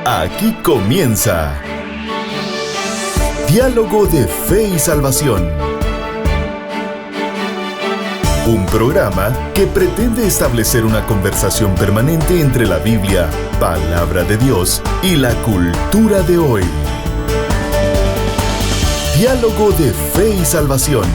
Aquí comienza Diálogo de Fe y Salvación. Un programa que pretende establecer una conversación permanente entre la Biblia, palabra de Dios, y la cultura de hoy. Diálogo de Fe y Salvación.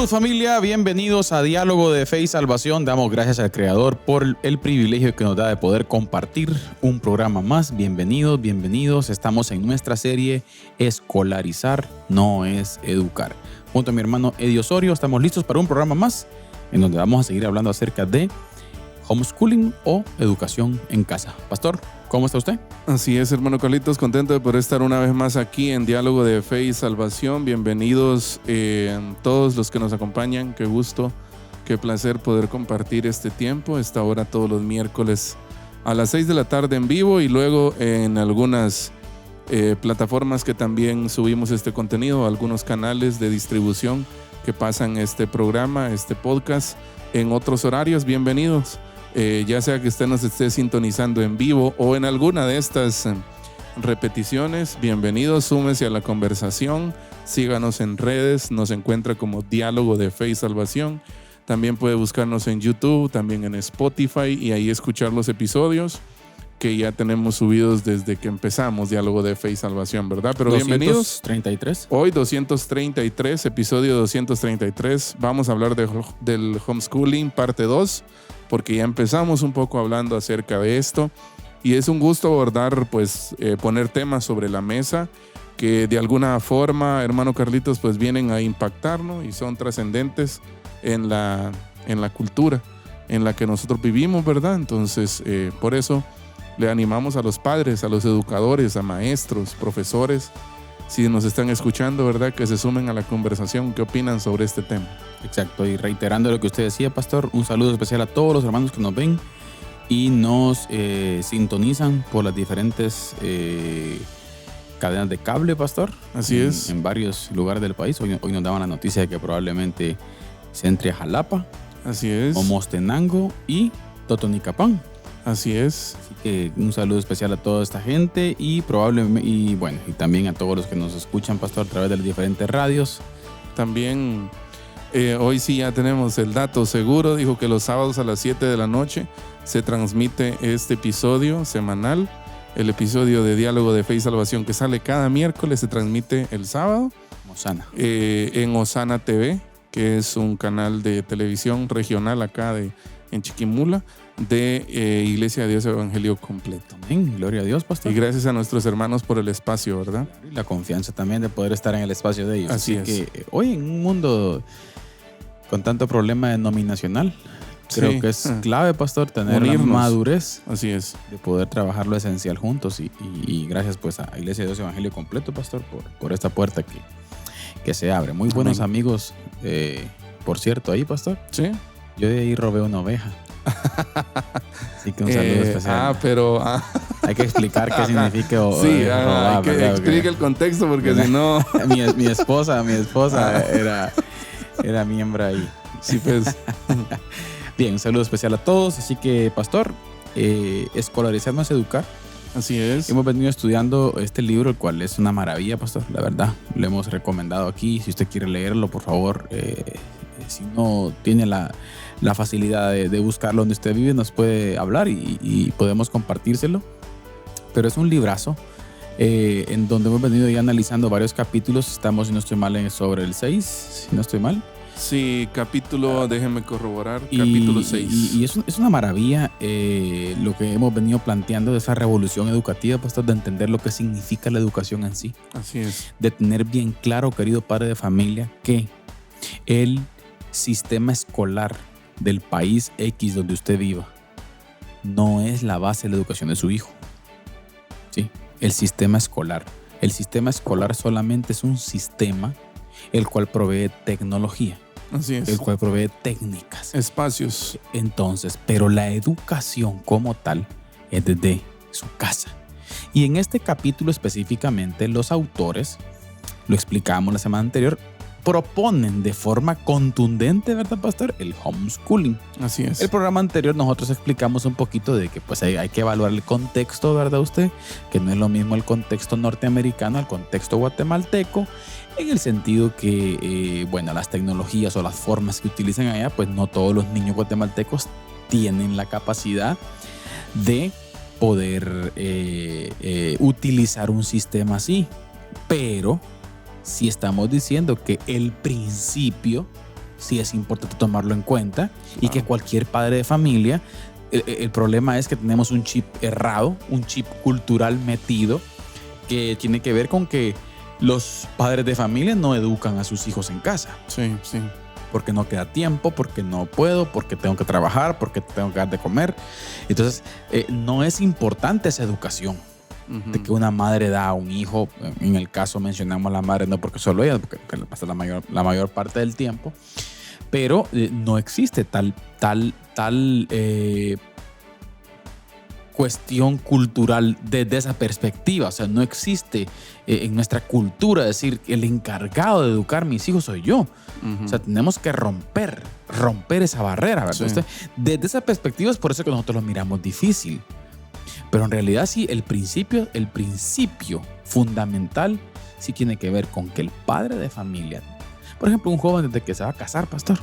Familia, bienvenidos a Diálogo de Fe y Salvación. Damos gracias al Creador por el privilegio que nos da de poder compartir un programa más. Bienvenidos. Estamos en nuestra serie Escolarizar no es educar. Junto a mi hermano Eddie Osorio estamos listos para un programa más en donde vamos a seguir hablando acerca de homeschooling o educación en casa. Pastor, ¿cómo está usted? Así es, hermano Carlitos, contento de poder estar una vez más aquí en Diálogo de Fe y Salvación. Bienvenidos todos los que nos acompañan. Qué gusto, qué placer poder compartir este tiempo, esta hora todos los miércoles a las 6 de la tarde en vivo y luego en algunas plataformas que también subimos este contenido, algunos canales de distribución que pasan este programa, este podcast en otros horarios. Bienvenidos. Ya sea que usted nos esté sintonizando en vivo o en alguna de estas repeticiones, bienvenidos, súmese a la conversación, síganos en redes, nos encuentra como Diálogo de Fe y Salvación. También puede buscarnos en YouTube, también en Spotify y ahí escuchar los episodios que ya tenemos subidos desde que empezamos Diálogo de Fe y Salvación, ¿verdad? Pero 233. Bienvenidos. Hoy 233, episodio 233. Vamos a hablar del homeschooling, parte 2. Porque ya empezamos un poco hablando acerca de esto y es un gusto abordar, poner temas sobre la mesa que de alguna forma, hermano Carlitos, pues vienen a impactarnos y son trascendentes en la cultura en la que nosotros vivimos, ¿verdad? Entonces, por eso le animamos a los padres, a los educadores, a maestros, profesores, si nos están escuchando, ¿verdad? Que se sumen a la conversación. ¿Qué opinan sobre este tema? Exacto, y reiterando lo que usted decía, pastor, un saludo especial a todos los hermanos que nos ven y nos sintonizan por las diferentes cadenas de cable, pastor. Así es. En varios lugares del país. Hoy nos daban la noticia de que probablemente se entre a Jalapa. Así es. Momostenango y Totonicapán. Así es. Así que un saludo especial a toda esta gente y probablemente, y también a todos los que nos escuchan, pastor, a través de las diferentes radios. También hoy sí ya tenemos el dato seguro. Dijo que los sábados a las 7 de la noche se transmite este episodio semanal. El episodio de Diálogo de Fe y Salvación que sale cada miércoles se transmite el sábado. Osana. En Osana TV, que es un canal de televisión regional acá en Chiquimula, de Iglesia de Dios Evangelio Completo. Amén, gloria a Dios, pastor. Y gracias a nuestros hermanos por el espacio, ¿verdad? Y la confianza también de poder estar en el espacio de ellos. Así es. Que hoy en un mundo con tanto problema denominacional, creo que es clave, pastor, tener unirnos. La madurez. Así es. De poder trabajar lo esencial juntos y gracias pues a Iglesia de Dios Evangelio Completo, pastor, por esta puerta que se abre. Muy buenos amigos, por cierto, ahí, pastor. Sí. Yo de ahí robé una oveja. Así que un saludo especial. Hay que explicar qué significa robar. Hay que explique el contexto porque si no... mi esposa era miembro ahí. Sí, pues. Bien, un saludo especial a todos. Así que, pastor, escolarizar no es educar. Así es. Hemos venido estudiando este libro, el cual es una maravilla, pastor. La verdad, lo hemos recomendado aquí. Si usted quiere leerlo, por favor, si no tiene la facilidad de buscarlo donde usted vive, nos puede hablar y podemos compartírselo. Pero es un librazo en donde hemos venido ya analizando varios capítulos. Estamos, si no estoy mal, sobre el 6, si no estoy mal. Sí, capítulo, déjenme corroborar, capítulo 6. Y es una maravilla lo que hemos venido planteando de esa revolución educativa, pastor, de entender lo que significa la educación en sí. Así es. De tener bien claro, querido padre de familia, que el sistema escolar del país X donde usted viva no es la base de la educación de su hijo. ¿Sí? El sistema escolar. El sistema escolar solamente es un sistema el cual provee tecnología. Así es. El cual provee técnicas. Espacios. Entonces, pero la educación como tal es desde su casa. Y en este capítulo específicamente, los autores, lo explicábamos la semana anterior, proponen de forma contundente, ¿verdad, pastor?, el homeschooling. Así es. El programa anterior nosotros explicamos un poquito de que pues hay que evaluar el contexto, ¿verdad usted? Que no es lo mismo el contexto norteamericano al contexto guatemalteco, en el sentido que, las tecnologías o las formas que utilizan allá, pues no todos los niños guatemaltecos tienen la capacidad de poder utilizar un sistema así. Pero si estamos diciendo que el principio sí es importante tomarlo en cuenta, y que cualquier padre de familia, el problema es que tenemos un chip errado, un chip cultural metido, que tiene que ver con que los padres de familia no educan a sus hijos en casa. Sí, sí. Porque no queda tiempo, porque no puedo, porque tengo que trabajar, porque tengo que dar de comer. Entonces, no es importante esa educación. De que una madre da a un hijo, en el caso mencionamos a la madre, no porque solo ella, porque pasa la mayor parte del tiempo, pero no existe tal cuestión cultural desde esa perspectiva. O sea, no existe en nuestra cultura decir el encargado de educar a mis hijos soy yo. O sea, tenemos que romper esa barrera, ¿verdad? Sí. Desde esa perspectiva es por eso que nosotros lo miramos difícil. Pero en realidad sí, el principio fundamental sí tiene que ver con que el padre de familia, por ejemplo, un joven desde que se va a casar, pastor,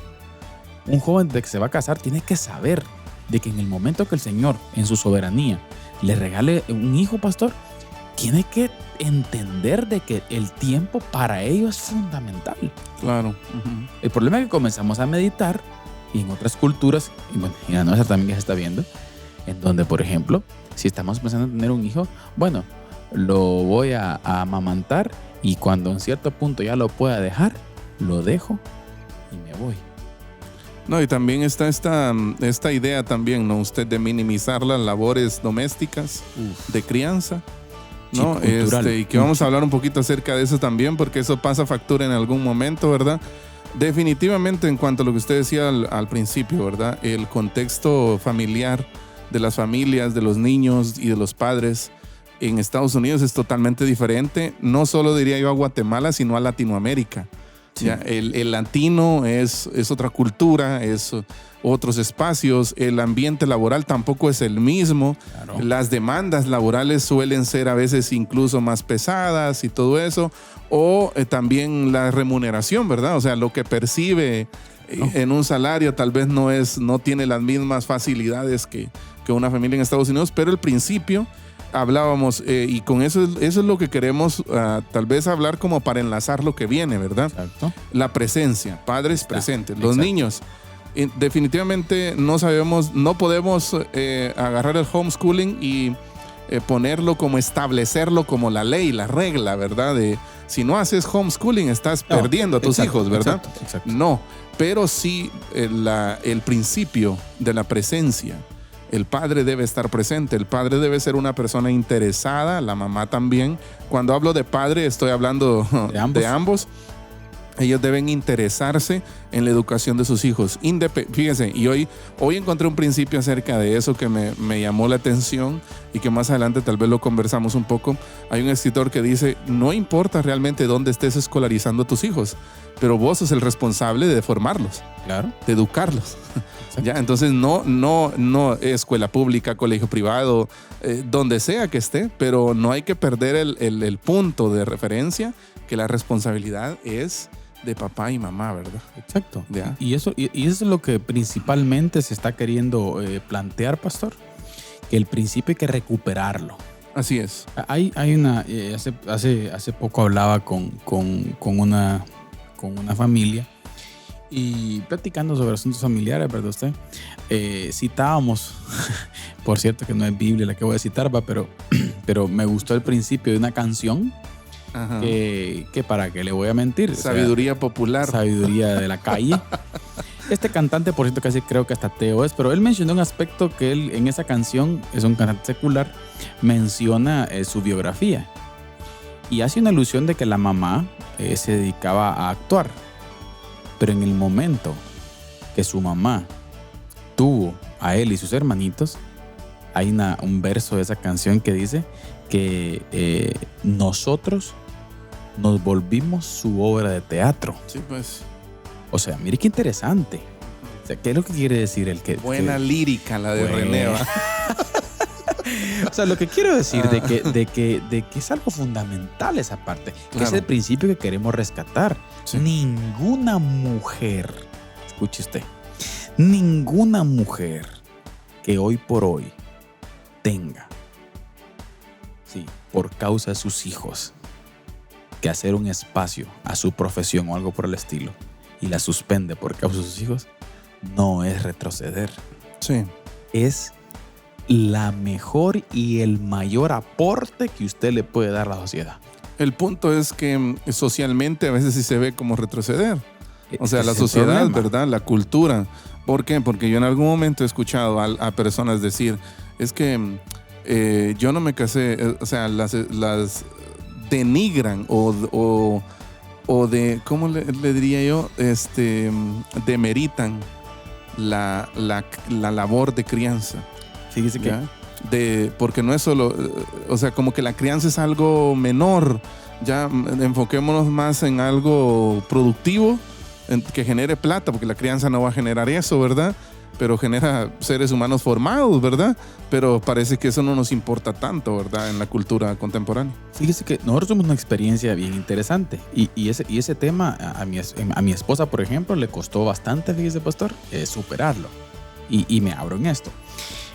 un joven desde que se va a casar tiene que saber de que en el momento que el Señor, en su soberanía, le regale un hijo, pastor, tiene que entender de que el tiempo para ello es fundamental. Claro. El problema es que comenzamos a meditar, y en otras culturas, y en la nuestra también ya se está viendo, en donde, por ejemplo, si estamos pensando en tener un hijo, bueno, lo voy a amamantar, y cuando en cierto punto ya lo pueda dejar, lo dejo y me voy. No, y también está esta idea también, ¿no? Usted de minimizar las labores domésticas de crianza, ¿no? Y que vamos a hablar un poquito acerca de eso también, porque eso pasa factura en algún momento, ¿verdad? Definitivamente, en cuanto a lo que usted decía al principio, ¿verdad? El contexto familiar de las familias, de los niños y de los padres en Estados Unidos es totalmente diferente. No solo diría yo a Guatemala, sino a Latinoamérica. Sí. Ya, el latino es otra cultura, es otros espacios. El ambiente laboral tampoco es el mismo. Claro. Las demandas laborales suelen ser a veces incluso más pesadas y todo eso. O también la remuneración, ¿verdad? O sea, lo que percibe en un salario tal vez no tiene las mismas facilidades que una familia en Estados Unidos, pero el principio hablábamos, y con eso es lo que queremos tal vez hablar como para enlazar lo que viene, ¿verdad? Exacto. La presencia, padres presentes. Los niños, definitivamente no podemos agarrar el homeschooling y ponerlo como establecerlo como la ley, la regla, ¿verdad? Si no haces homeschooling estás perdiendo a tus hijos, ¿verdad? Exacto. No, pero sí el principio de la presencia. El padre debe estar presente, el padre debe ser una persona interesada, la mamá también. Cuando hablo de padre estoy hablando de ambos. Ellos deben interesarse en la educación de sus hijos. Fíjense, y hoy encontré un principio acerca de eso que me llamó la atención y que más adelante tal vez lo conversamos un poco. Hay un escritor que dice, no importa realmente dónde estés escolarizando a tus hijos, pero vos sos el responsable de formarlos, claro, de educarlos. ¿Ya? Entonces no escuela pública, colegio privado, donde sea que esté, pero no hay que perder el punto de referencia, que la responsabilidad es de papá y mamá, ¿verdad? Exacto. ¿Ya? Y eso es lo que principalmente se está queriendo plantear, pastor, que el principio hay que recuperarlo. Así es. Hay una, hace poco hablaba con una familia y platicando sobre asuntos familiares, ¿verdad usted? Citábamos, por cierto que no es Biblia la que voy a citar, pero me gustó el principio de una canción. Ajá. Que para qué le voy a mentir. Sabiduría popular. Sabiduría de la calle. Este cantante, por cierto, casi creo que hasta ateo es, pero él mencionó un aspecto que él en esa canción, es un cantante secular, menciona su biografía. Y hace una alusión de que la mamá se dedicaba a actuar. Pero en el momento que su mamá tuvo a él y sus hermanitos, hay un verso de esa canción que dice que nosotros nos volvimos su obra de teatro. Sí, pues. O sea, mire qué interesante. O sea, ¿qué es lo que quiere decir el que... Buena lírica la de René, ¿va? O sea, lo que quiero decir de que es algo fundamental esa parte, que Claro. es el principio que queremos rescatar. Sí. Ninguna mujer, escuche usted, ninguna mujer que hoy por hoy tenga, sí, por causa de sus hijos, que hacer un espacio a su profesión o algo por el estilo y la suspende por causa de sus hijos, no es retroceder. Sí. Es la mejor y el mayor aporte que usted le puede dar a la sociedad. El punto es que socialmente a veces sí se ve como retroceder. O sea, la Ese es el sociedad, problema. ¿verdad? La cultura. ¿Por qué? Porque yo en algún momento he escuchado a personas decir, es que yo no me casé, o sea, las denigran o de, ¿cómo le diría yo? Demeritan la labor de crianza. Fíjese que ¿Ya? Porque no es solo, o sea, como que la crianza es algo menor. Ya enfoquémonos más en algo productivo, que genere plata, porque la crianza no va a generar eso, ¿verdad? Pero genera seres humanos formados, ¿verdad? Pero parece que eso no nos importa tanto, ¿verdad? En la cultura contemporánea. Fíjese que nosotros tuvimos una experiencia bien interesante y ese tema a mi esposa, por ejemplo, le costó bastante, fíjese, pastor, superarlo. Y me abro en esto.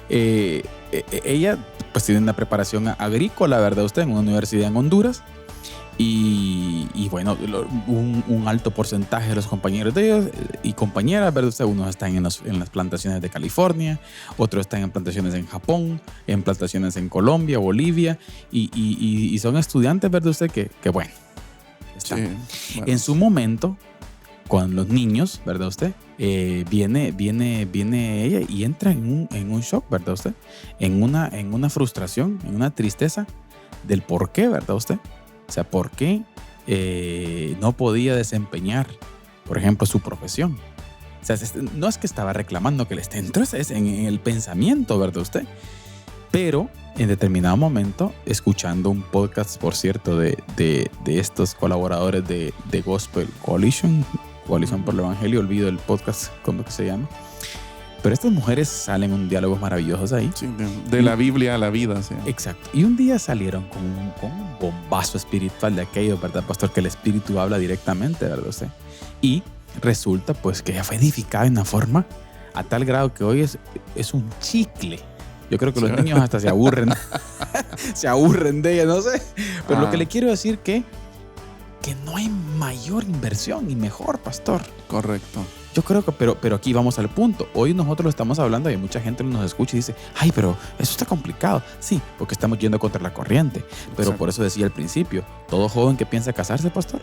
Ella pues tiene una preparación agrícola, ¿verdad? Usted en una universidad en Honduras. Y bueno, un alto porcentaje de los compañeros de ellos y compañeras, ¿verdad? Usted, unos están en las plantaciones de California, otros están en plantaciones en Japón, en plantaciones en Colombia, Bolivia, y son estudiantes, ¿verdad? Usted que bueno, están. Sí, bueno. En su momento, con los niños, ¿verdad usted? Viene ella y entra en un shock, ¿verdad usted? En una frustración, en una tristeza del por qué, ¿verdad usted? O sea, ¿por qué no podía desempeñar, por ejemplo, su profesión? O sea, no es que estaba reclamando que le esté, entonces en el pensamiento, ¿verdad usted? Pero en determinado momento, escuchando un podcast, por cierto, de estos colaboradores de Gospel Coalition por el Evangelio, olvido el podcast, ¿cómo que se llama? Pero estas mujeres salen un diálogo maravilloso ahí. Sí, de la Biblia a la vida. Sí. Exacto. Y un día salieron con un bombazo espiritual de aquello, ¿verdad, pastor? Que el espíritu habla directamente, ¿verdad usted? Y resulta pues que ella fue edificada de una forma a tal grado que hoy es un chicle. Yo creo que los niños hasta se aburren. Se aburren de ella, no sé. Pero lo que le quiero decir que no hay mayor inversión y mejor, pastor. Correcto. Yo creo que, pero aquí vamos al punto. Hoy nosotros lo estamos hablando y mucha gente nos escucha y dice, ay, pero eso está complicado. Sí, porque estamos yendo contra la corriente. Pero Exacto. por eso decía al principio, todo joven que piensa casarse, pastor,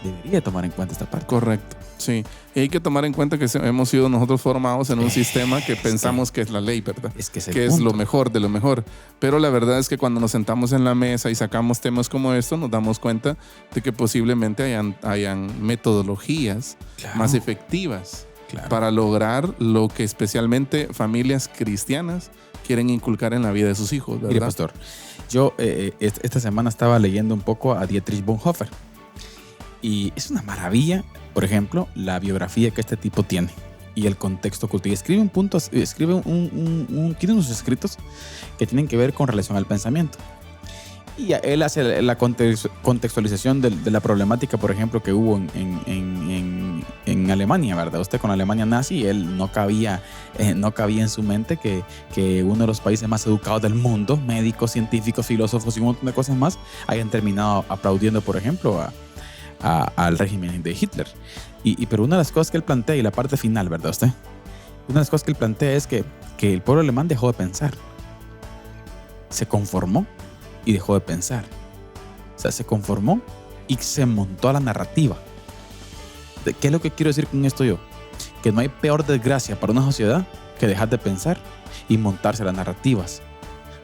debería tomar en cuenta esta parte. Correcto, sí. Y hay que tomar en cuenta que hemos sido nosotros formados en un sistema que pensamos que es la ley, ¿verdad? Es que es que es lo mejor de lo mejor. Pero la verdad es que cuando nos sentamos en la mesa y sacamos temas como esto, nos damos cuenta de que posiblemente hayan metodologías más efectivas para lograr lo que especialmente familias cristianas quieren inculcar en la vida de sus hijos, ¿verdad? Mire, pastor, yo esta semana estaba leyendo un poco a Dietrich Bonhoeffer. Y es una maravilla, por ejemplo, la biografía que este tipo tiene y el contexto cultural. Escribe tiene unos escritos que tienen que ver con relación al pensamiento. Y él hace la contextualización de la problemática, por ejemplo, que hubo en Alemania, ¿verdad? Usted con la Alemania nazi, él no cabía en su mente que uno de los países más educados del mundo, médicos, científicos, filósofos y un montón de cosas más, hayan terminado aplaudiendo, por ejemplo, al régimen de Hitler. Pero una de las cosas que él plantea, y la parte final, ¿verdad usted? Una de las cosas que él plantea es que el pueblo alemán dejó de pensar. Se conformó y dejó de pensar. O sea, se conformó y se montó a la narrativa. ¿Qué es lo que quiero decir con esto yo? Que no hay peor desgracia para una sociedad que dejar de pensar y montarse a las narrativas,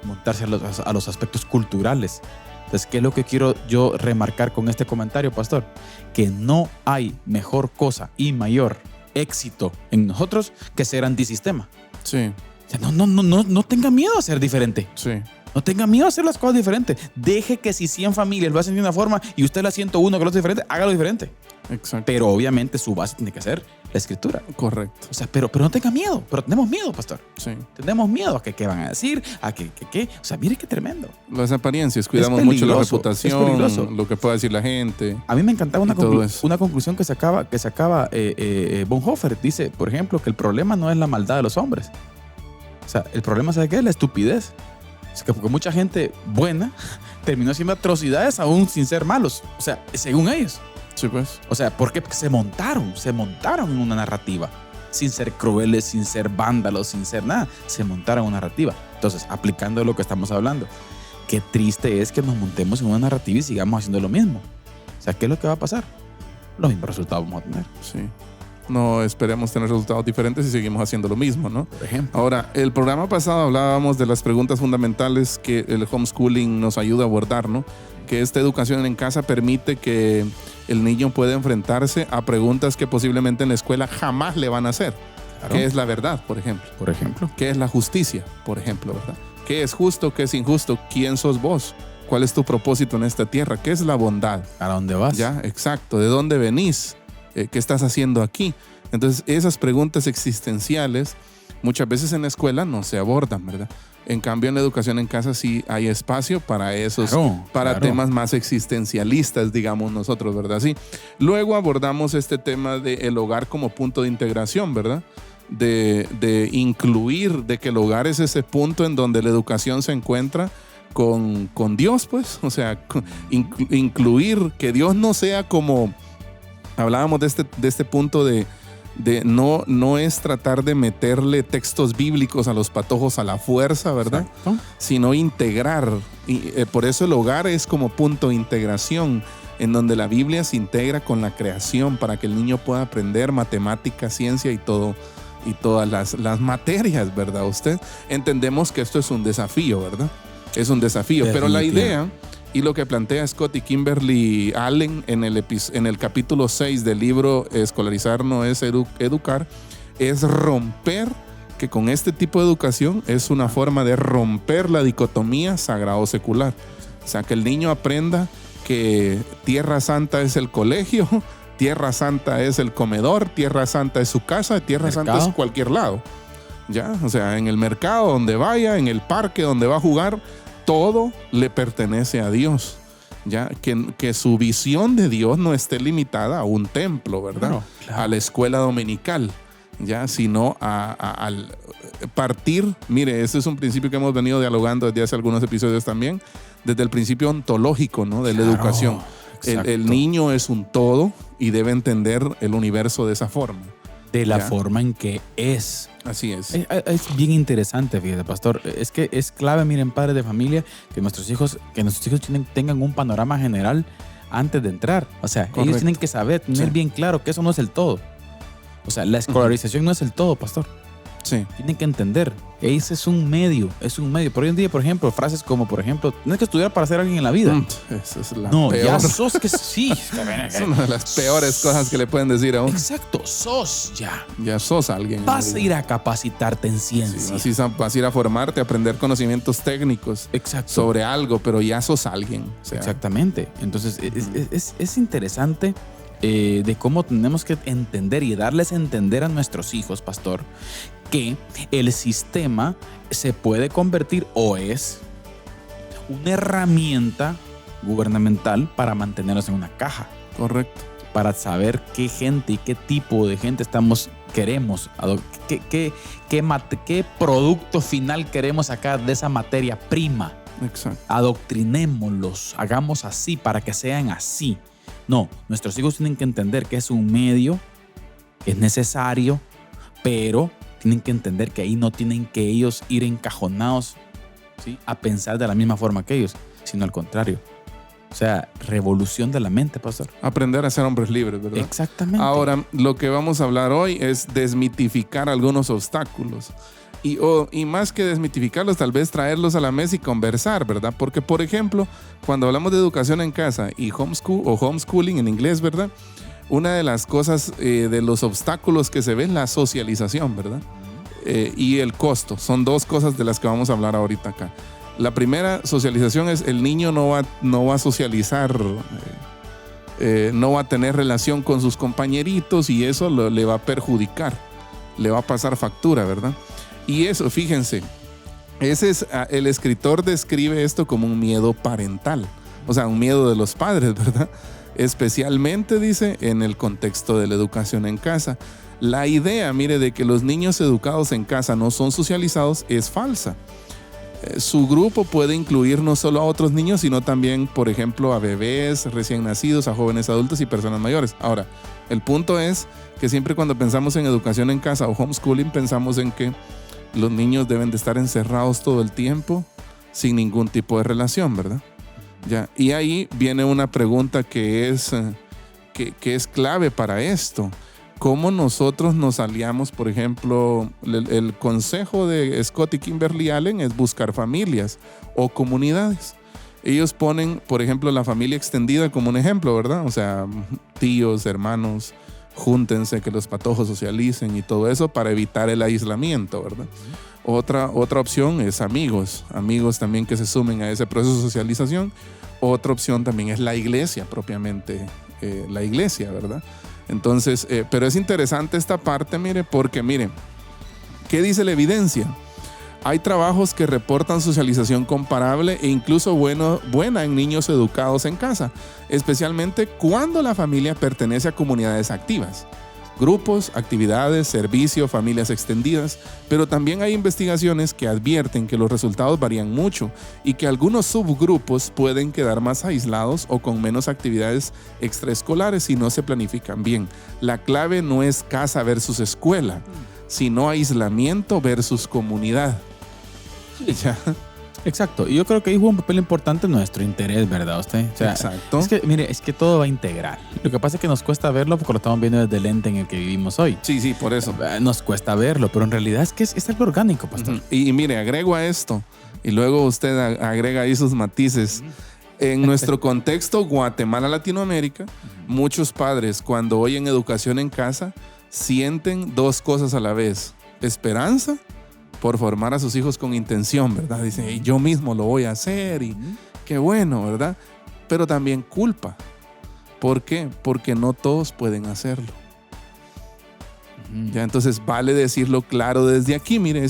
montarse a los aspectos culturales. Entonces, ¿qué es lo que quiero yo remarcar con este comentario, pastor? Que no hay mejor cosa y mayor éxito en nosotros que ser antisistema. Sí. O sea, no tenga miedo a ser diferente. Sí. No tenga miedo a hacer las cosas diferentes. Deje que si 100 familias lo hacen de una forma y usted la 101 que lo hace diferente, hágalo diferente. Exacto. Pero obviamente su base tiene que ser la escritura. Correcto. O sea, pero no tenga miedo. Pero tenemos miedo, pastor. Sí. Tenemos miedo a que qué van a decir, a que. O sea, mire qué tremendo. Las apariencias, cuidamos Es mucho la peligroso, reputación, es peligroso. lo que pueda decir la gente. A mí me encantaba Y todo eso. una conclusión que sacaba Bonhoeffer. Dice, por ejemplo, que el problema no es la maldad de los hombres. O sea, el problema, ¿sabe qué? Es la estupidez. Es que porque mucha gente buena terminó haciendo atrocidades aún sin ser malos. O sea, según ellos. Sí, pues. O sea, ¿por qué? Porque se montaron en una narrativa. Sin ser crueles, sin ser vándalos, sin ser nada. Se montaron en una narrativa. Entonces, aplicando lo que estamos hablando, qué triste es que nos montemos en una narrativa y sigamos haciendo lo mismo. O sea, ¿qué es lo que va a pasar? Los mismos resultados vamos a tener. Sí. No esperemos tener resultados diferentes y seguimos haciendo lo mismo, ¿no? Por ejemplo. Ahora, el programa pasado hablábamos de las preguntas fundamentales que el homeschooling nos ayuda a abordar, ¿no? Que esta educación en casa permite que el niño pueda enfrentarse a preguntas que posiblemente en la escuela jamás le van a hacer. Claro. ¿Qué es la verdad, por ejemplo? Por ejemplo. ¿Qué es la justicia, por ejemplo, verdad? ¿Qué es justo, qué es injusto? ¿Quién sos vos? ¿Cuál es tu propósito en esta tierra? ¿Qué es la bondad? ¿A dónde vas? Ya, exacto. ¿De dónde venís? ¿Qué estás haciendo aquí? Entonces, esas preguntas existenciales muchas veces en la escuela no se abordan, ¿verdad? En cambio, en la educación en casa sí hay espacio para esos, para temas más existencialistas, digamos nosotros, ¿verdad? Sí. Luego abordamos este tema del hogar como punto de integración, ¿verdad? De incluir, de que el hogar es ese punto en donde la educación se encuentra con Dios, pues. O sea, incluir que Dios no sea como... Hablábamos de este punto de no es tratar de meterle textos bíblicos a los patojos a la fuerza, ¿verdad? Exacto. Sino integrar. Y, por eso el hogar es como punto de integración, en donde la Biblia se integra con la creación para que el niño pueda aprender matemática, ciencia y todas las materias, ¿verdad? Usted entendemos que esto es un desafío, ¿verdad? Es un desafío, pero la idea y lo que plantea Scott y Kimberly Allen en el capítulo 6 del libro Escolarizar no es educar, es romper, que con este tipo de educación es una forma de romper la dicotomía sagrado-secular. O sea, que el niño aprenda que Tierra Santa es el colegio, Tierra Santa es el comedor, Tierra Santa es su casa, Tierra Santa es cualquier lado. ¿Ya? O sea, en el mercado donde vaya, en el parque donde va a jugar, todo le pertenece a Dios. ¿Ya? Que su visión de Dios no esté limitada a un templo, ¿verdad? Claro. A la escuela dominical, ¿ya? Sino al partir. Mire, ese es un principio que hemos venido dialogando desde hace algunos episodios también, desde el principio ontológico, ¿no? De la educación. El niño es un todo y debe entender el universo de esa forma. De la forma en que es. Así es. Es bien interesante, fíjate, pastor. Es que es clave, miren, padres de familia, que nuestros hijos tengan un panorama general antes de entrar. O sea, correcto. Ellos tienen que saber, tener bien claro que eso no es el todo. O sea, la escolarización no es el todo, pastor. Sí. Tienen que entender. Ese es un medio. Por hoy en día, por ejemplo, frases como, por ejemplo, tienes que estudiar para ser alguien en la vida. Esa es la peor. Ya sos que sí. Es una de las peores cosas que le pueden decir a uno. Exacto, sos ya. Ya sos alguien. Vas a ir a capacitarte en ciencia. Sí, vas a ir a formarte, a aprender conocimientos técnicos. Exacto. Sobre algo, pero ya sos alguien. O sea. Exactamente. Entonces, es interesante de cómo tenemos que entender y darles a entender a nuestros hijos, pastor, que el sistema se puede convertir o es una herramienta gubernamental para mantenernos en una caja. Correcto. Para saber qué gente y qué tipo de gente queremos, qué producto final queremos sacar de esa materia prima. Exacto. Adoctrinémoslos, hagamos así para que sean así. No, nuestros hijos tienen que entender que es un medio, que es necesario, pero tienen que entender que ahí no tienen que ellos ir encajonados, ¿sí?, a pensar de la misma forma que ellos, sino al contrario. O sea, revolución de la mente, pastor. Aprender a ser hombres libres, ¿verdad? Exactamente. Ahora, lo que vamos a hablar hoy es desmitificar algunos obstáculos. Y más que desmitificarlos, tal vez traerlos a la mesa y conversar, ¿verdad? Porque, por ejemplo, cuando hablamos de educación en casa y homeschooling en inglés, ¿verdad? Una de las cosas, de los obstáculos que se ve es la socialización, ¿verdad? y el costo. Son dos cosas de las que vamos a hablar ahorita acá. La primera, socialización, es el niño no va a socializar, no va a tener relación con sus compañeritos y eso le va a perjudicar, le va a pasar factura, ¿verdad? Y eso, fíjense, el escritor describe esto como un miedo parental, o sea, un miedo de los padres, ¿verdad? Especialmente, dice, en el contexto de la educación en casa. La idea, mire, de que los niños educados en casa no son socializados es falsa. Su grupo puede incluir no solo a otros niños, sino también, por ejemplo, a bebés recién nacidos, a jóvenes adultos y personas mayores. Ahora, el punto es que siempre cuando pensamos en educación en casa o homeschooling, pensamos en que los niños deben de estar encerrados todo el tiempo sin ningún tipo de relación, ¿verdad? Ya. Y ahí viene una pregunta que es clave para esto. ¿Cómo nosotros nos aliamos? Por ejemplo, el consejo de Scott y Kimberly Allen es buscar familias o comunidades. Ellos ponen, por ejemplo, la familia extendida como un ejemplo, ¿verdad? O sea, tíos, hermanos, júntense, que los patojos socialicen y todo eso para evitar el aislamiento, ¿verdad? Otra opción es amigos también que se sumen a ese proceso de socialización. Otra opción también es la iglesia, propiamente la iglesia, ¿verdad? Entonces, pero es interesante esta parte, mire, porque mire, ¿qué dice la evidencia? Hay trabajos que reportan socialización comparable e incluso buena en niños educados en casa, especialmente cuando la familia pertenece a comunidades activas. Grupos, actividades, servicio, familias extendidas, pero también hay investigaciones que advierten que los resultados varían mucho y que algunos subgrupos pueden quedar más aislados o con menos actividades extraescolares si no se planifican bien. La clave no es casa versus escuela, sino aislamiento versus comunidad. ¿Ya? Exacto. Y yo creo que ahí juega un papel importante nuestro interés, ¿verdad usted? O sea, exacto. Es que, mire, es que todo va integral. Lo que pasa es que nos cuesta verlo porque lo estamos viendo desde el lente en el que vivimos hoy. Sí, por eso. Nos cuesta verlo, pero en realidad es que es algo orgánico, pastor. Uh-huh. Y mire, agrego a esto, y luego usted agrega ahí sus matices. En nuestro contexto, Guatemala, Latinoamérica, muchos padres, cuando oyen educación en casa, sienten dos cosas a la vez: esperanza por formar a sus hijos con intención, ¿verdad? Dicen, yo mismo lo voy a hacer y qué bueno, ¿verdad? Pero también culpa. ¿Por qué? Porque no todos pueden hacerlo. Ya, entonces vale decirlo claro desde aquí, mire,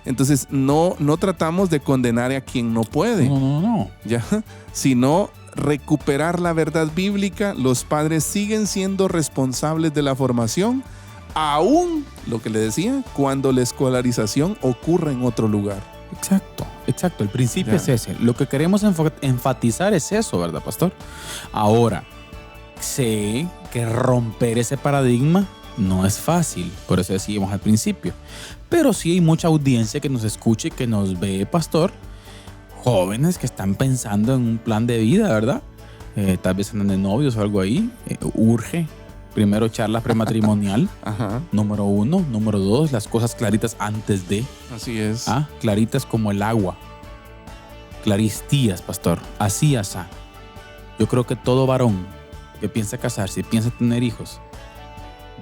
entonces no tratamos de condenar a quien no puede. No. Ya, sino recuperar la verdad bíblica. Los padres siguen siendo responsables de la formación, aún, lo que le decía, cuando la escolarización ocurre en otro lugar. Exacto. El principio es ese. Lo que queremos enfatizar es eso, ¿verdad, pastor? Ahora, sé que romper ese paradigma no es fácil, por eso decíamos al principio. Pero sí hay mucha audiencia que nos escucha y que nos ve, pastor. Jóvenes que están pensando en un plan de vida, ¿verdad? Tal vez andan de novios o algo ahí. Urge primero charla prematrimonial. Ajá. Número 1. Número 2, las cosas claritas antes de. Así es. Claritas como el agua. Claristías, pastor. Así, asá. Yo creo que todo varón que piensa casarse y piensa tener hijos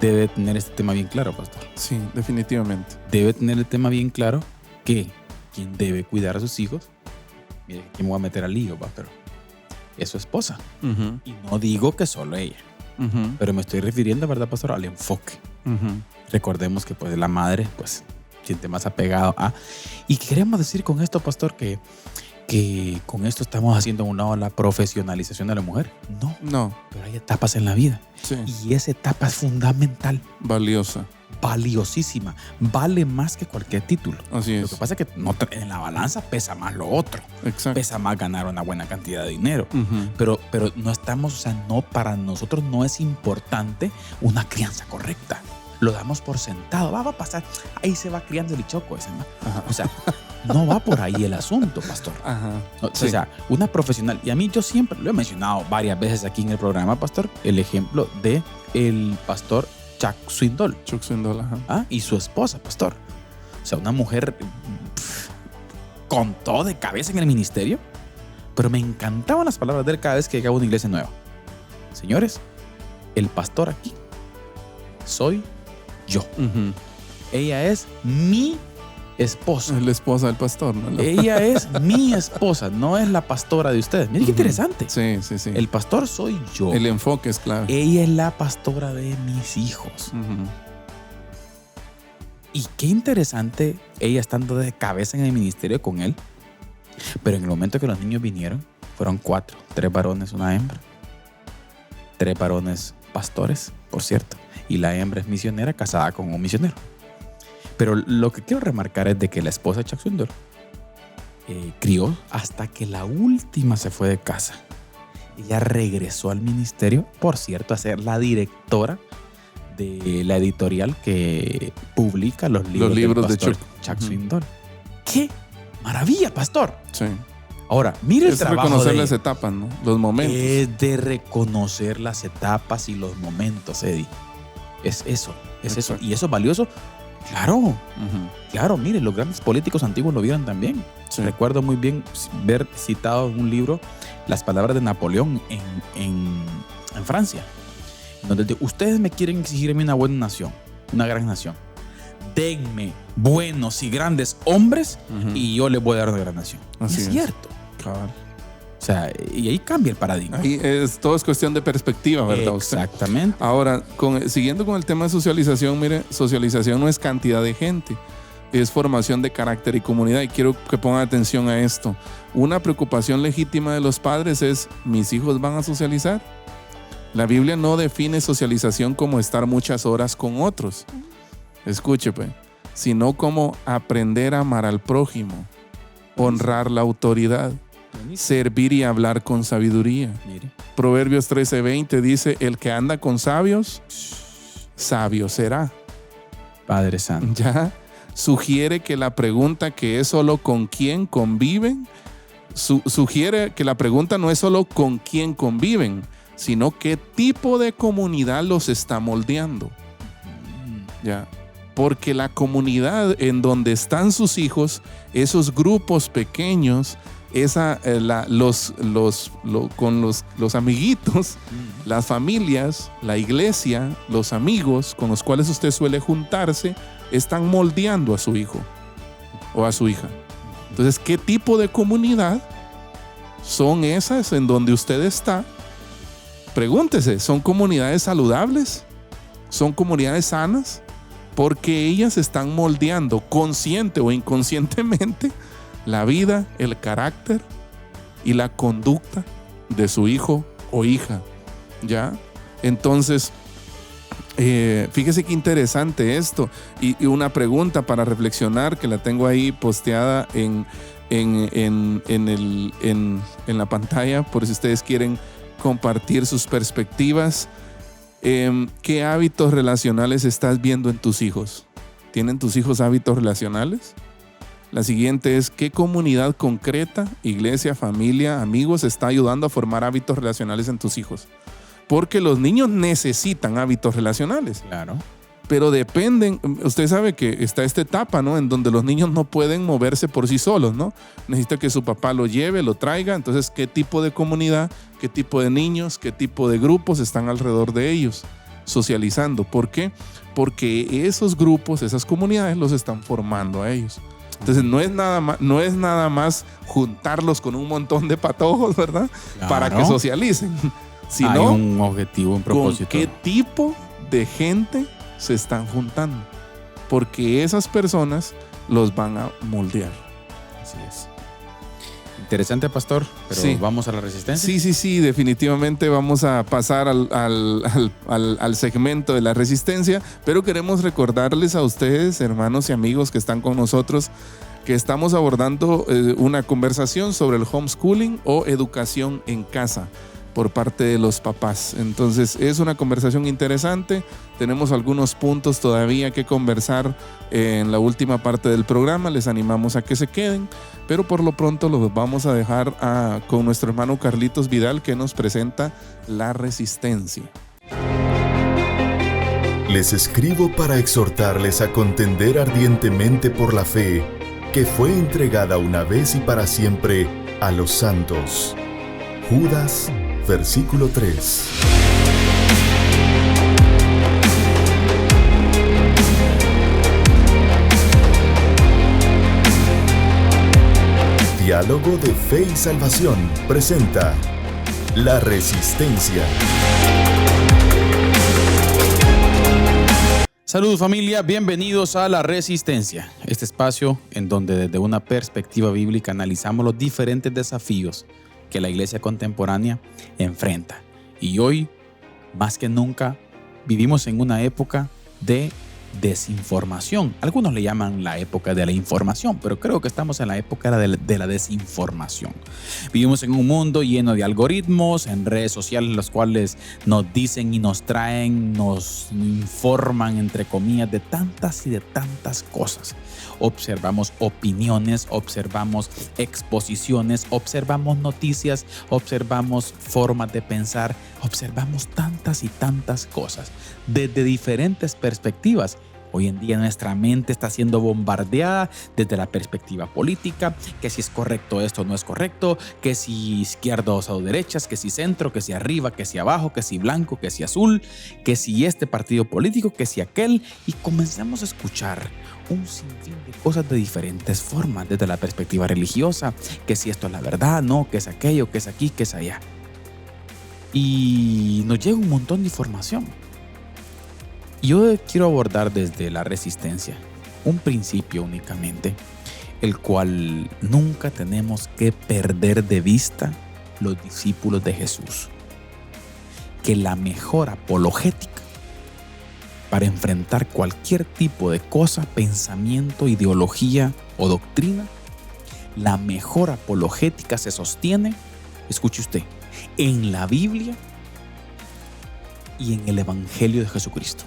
debe tener este tema bien claro, pastor. Sí, definitivamente. Debe tener el tema bien claro que quien debe cuidar a sus hijos, mire, que me voy a meter al lío, pero es su esposa. Uh-huh. Y no digo que solo ella. Uh-huh. Pero me estoy refiriendo, ¿verdad, pastor?, al enfoque. Uh-huh. Recordemos que pues la madre pues siente más apegado a... Y queremos decir con esto, pastor, que con esto estamos haciendo a un lado la profesionalización de la mujer. No. Pero hay etapas en la vida. Sí. Y esa etapa es fundamental. Valiosa. Valiosísima. Vale más que cualquier título. Así es. Lo que pasa es que en la balanza pesa más lo otro. Exacto. Pesa más ganar una buena cantidad de dinero. Uh-huh. Pero no estamos, o sea, no, para nosotros no es importante una crianza correcta. Lo damos por sentado. Va a pasar. Ahí se va criando el ichoco ese, ¿no? Ajá. O sea, no va por ahí el asunto, pastor. Ajá. O sea, una profesional. Y a mí yo siempre lo he mencionado varias veces aquí en el programa, pastor, el ejemplo de el pastor Chuck Swindoll. Ajá. Y su esposa, pastor. O sea, una mujer con todo de cabeza en el ministerio. Pero me encantaban las palabras de él cada vez que llegaba a una iglesia nueva. Señores, el pastor aquí soy yo. Uh-huh. ella es mi esposa. Es la esposa del pastor, ¿no? Ella es mi esposa, no es la pastora de ustedes. Miren qué interesante. Sí, sí, sí. El pastor soy yo. El enfoque es clave. Ella es la pastora de mis hijos. Y qué interesante ella estando de cabeza en el ministerio con él. Pero en el momento que los niños vinieron, fueron 4, 3 varones, una hembra. 3 varones pastores, por cierto. Y la hembra es misionera, casada con un misionero. Pero lo que quiero remarcar es de que la esposa de Chuck Swindoll crió hasta que la última se fue de casa. Ella regresó al ministerio, por cierto, a ser la directora de la editorial que publica los libros del pastor Chuck Swindoll. ¡Qué maravilla, pastor! Sí. Ahora, mire el trabajo. Es reconocer las etapas, ¿no? Los momentos. Es de reconocer las etapas y los momentos, Eddie. Es eso, es eso. Y eso es valioso. Claro, claro, mire, los grandes políticos antiguos lo vieron también. Sí. Recuerdo muy bien ver citado en un libro las palabras de Napoleón en Francia, donde dice, ustedes me quieren exigirme una buena nación, una gran nación. Denme buenos y grandes hombres y yo les voy a dar una gran nación. Así es cierto. Claro. O sea, y ahí cambia el paradigma. Ahí todo es cuestión de perspectiva, ¿verdad? Exactamente. Ahora, siguiendo con el tema de socialización, mire, socialización no es cantidad de gente, es formación de carácter y comunidad. Y quiero que pongan atención a esto. Una preocupación legítima de los padres es, ¿mis hijos van a socializar? La Biblia no define socialización como estar muchas horas con otros. Escuche, pues, sino como aprender a amar al prójimo, honrar la autoridad, servir y hablar con sabiduría. Mire. Proverbios 13:20 dice, el que anda con sabios, sabio será. Padre Santo. Ya sugiere que la pregunta que es solo con quién conviven, sugiere que la pregunta no es solo con quién conviven, sino qué tipo de comunidad los está moldeando. Ya. Porque la comunidad en donde están sus hijos, esos grupos pequeños, con los amiguitos, las familias, la iglesia, los amigos con los cuales usted suele juntarse, están moldeando a su hijo o a su hija. Entonces, ¿qué tipo de comunidad son esas en donde usted está? Pregúntese, ¿son comunidades saludables? ¿Son comunidades sanas? Porque ellas están moldeando consciente o inconscientemente la vida, el carácter y la conducta de su hijo o hija, ¿ya? Entonces, fíjese qué interesante esto. Y una pregunta para reflexionar que la tengo ahí posteada en la pantalla, por si ustedes quieren compartir sus perspectivas. ¿Qué hábitos relacionales estás viendo en tus hijos? ¿Tienen tus hijos hábitos relacionales? La siguiente es, ¿qué comunidad concreta, iglesia, familia, amigos, está ayudando a formar hábitos relacionales en tus hijos? Porque los niños necesitan hábitos relacionales. Claro. Pero dependen, usted sabe que está esta etapa, ¿no? En donde los niños no pueden moverse por sí solos, ¿no? Necesita que su papá lo lleve, lo traiga. Entonces, ¿qué tipo de comunidad, qué tipo de niños, qué tipo de grupos están alrededor de ellos socializando? ¿Por qué? Porque esos grupos, esas comunidades los están formando a ellos. Entonces no es nada más juntarlos con un montón de patojos, ¿verdad? Claro. Para que socialicen. Sino hay un objetivo, un propósito. ¿Con qué tipo de gente se están juntando? Porque esas personas los van a moldear. Así es. Interesante, pastor, pero sí. ¿Vamos a la resistencia? Sí, definitivamente vamos a pasar al segmento de la resistencia, pero queremos recordarles a ustedes, hermanos y amigos que están con nosotros, que estamos abordando una conversación sobre el homeschooling o educación en casa por parte de los papás. Entonces es una conversación interesante. Tenemos algunos puntos todavía que conversar en la última parte del programa. Les animamos a que se queden, pero por lo pronto los vamos a dejar con nuestro hermano Carlitos Vidal, que nos presenta la resistencia. Les escribo para exhortarles a contender ardientemente por la fe que fue entregada una vez y para siempre a los santos. Judas, versículo 3. Diálogo de Fe y Salvación presenta La Resistencia. Saludos familia, bienvenidos a La Resistencia, este espacio en donde desde una perspectiva bíblica analizamos los diferentes desafíos que la iglesia contemporánea enfrenta. Y hoy, más que nunca, vivimos en una época de desinformación. Algunos le llaman la época de la información, pero creo que estamos en la época de la desinformación. Vivimos en un mundo lleno de algoritmos, en redes sociales, los cuales nos dicen y nos traen, nos informan, entre comillas, de tantas y de tantas cosas. Observamos opiniones, observamos exposiciones, observamos noticias, observamos formas de pensar, observamos tantas y tantas cosas desde diferentes perspectivas. Hoy en día nuestra mente está siendo bombardeada desde la perspectiva política, que si es correcto esto o no es correcto, que si izquierdas o derechas, que si centro, que si arriba, que si abajo, que si blanco, que si azul, que si este partido político, que si aquel, y comenzamos a escuchar un sinfín de cosas de diferentes formas, desde la perspectiva religiosa, que si esto es la verdad, no, que es aquello, que es aquí, que es allá. Y nos llega un montón de información. Yo quiero abordar desde la resistencia un principio únicamente, el cual nunca tenemos que perder de vista los discípulos de Jesús. Que la mejor apologética para enfrentar cualquier tipo de cosa, pensamiento, ideología o doctrina, la mejor apologética se sostiene, escuche usted, en la Biblia y en el Evangelio de Jesucristo.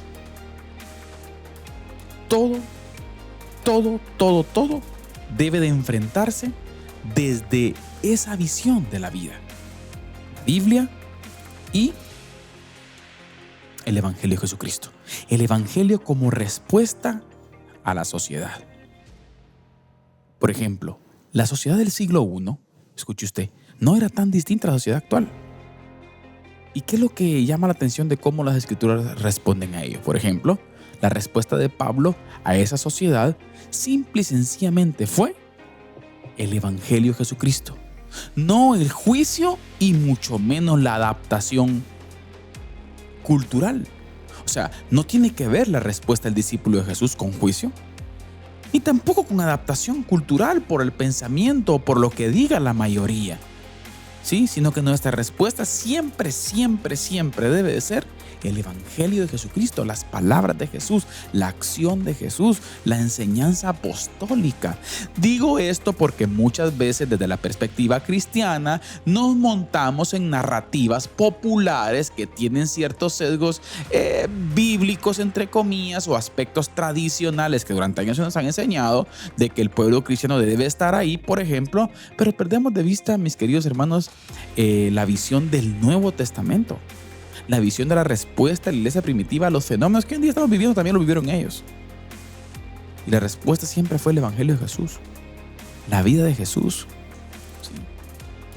Todo debe de enfrentarse desde esa visión de la vida. La Biblia y el Evangelio de Jesucristo. El Evangelio como respuesta a la sociedad. Por ejemplo, la sociedad del siglo I, escuche usted, no era tan distinta a la sociedad actual. ¿Y qué es lo que llama la atención de cómo las escrituras responden a ello? Por ejemplo, la respuesta de Pablo a esa sociedad simple y sencillamente fue el Evangelio de Jesucristo. No el juicio y mucho menos la adaptación cultural. O sea, no tiene que ver la respuesta del discípulo de Jesús con juicio, ni tampoco con adaptación cultural por el pensamiento o por lo que diga la mayoría. Sí, sino que nuestra respuesta siempre debe de ser el Evangelio de Jesucristo, las palabras de Jesús, la acción de Jesús, la enseñanza apostólica. Digo esto porque muchas veces desde la perspectiva cristiana nos montamos en narrativas populares que tienen ciertos sesgos bíblicos, entre comillas, o aspectos tradicionales que durante años nos han enseñado de que el pueblo cristiano debe estar ahí, por ejemplo, pero perdemos de vista, mis queridos hermanos, la visión del Nuevo Testamento. La visión de la respuesta de la iglesia primitiva a los fenómenos que hoy en día estamos viviendo, también lo vivieron ellos. Y la respuesta siempre fue el Evangelio de Jesús. La vida de Jesús. ¿Sí?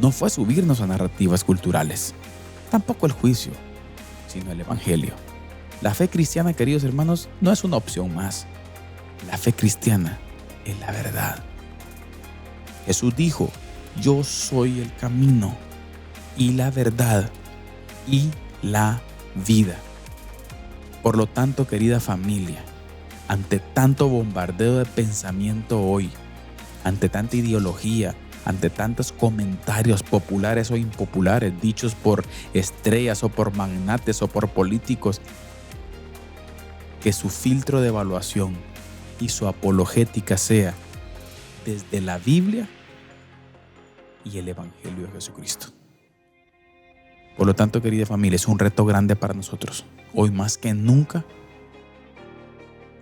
No fue subirnos a narrativas culturales. Tampoco el juicio, sino el Evangelio. La fe cristiana, queridos hermanos, no es una opción más. La fe cristiana es la verdad. Jesús dijo, yo soy el camino y la verdad y la vida. Por lo tanto, querida familia, ante tanto bombardeo de pensamiento hoy, ante tanta ideología, ante tantos comentarios populares o impopulares dichos por estrellas o por magnates o por políticos, que su filtro de evaluación y su apologética sea desde la Biblia y el Evangelio de Jesucristo. Por lo tanto, querida familia, es un reto grande para nosotros, hoy más que nunca,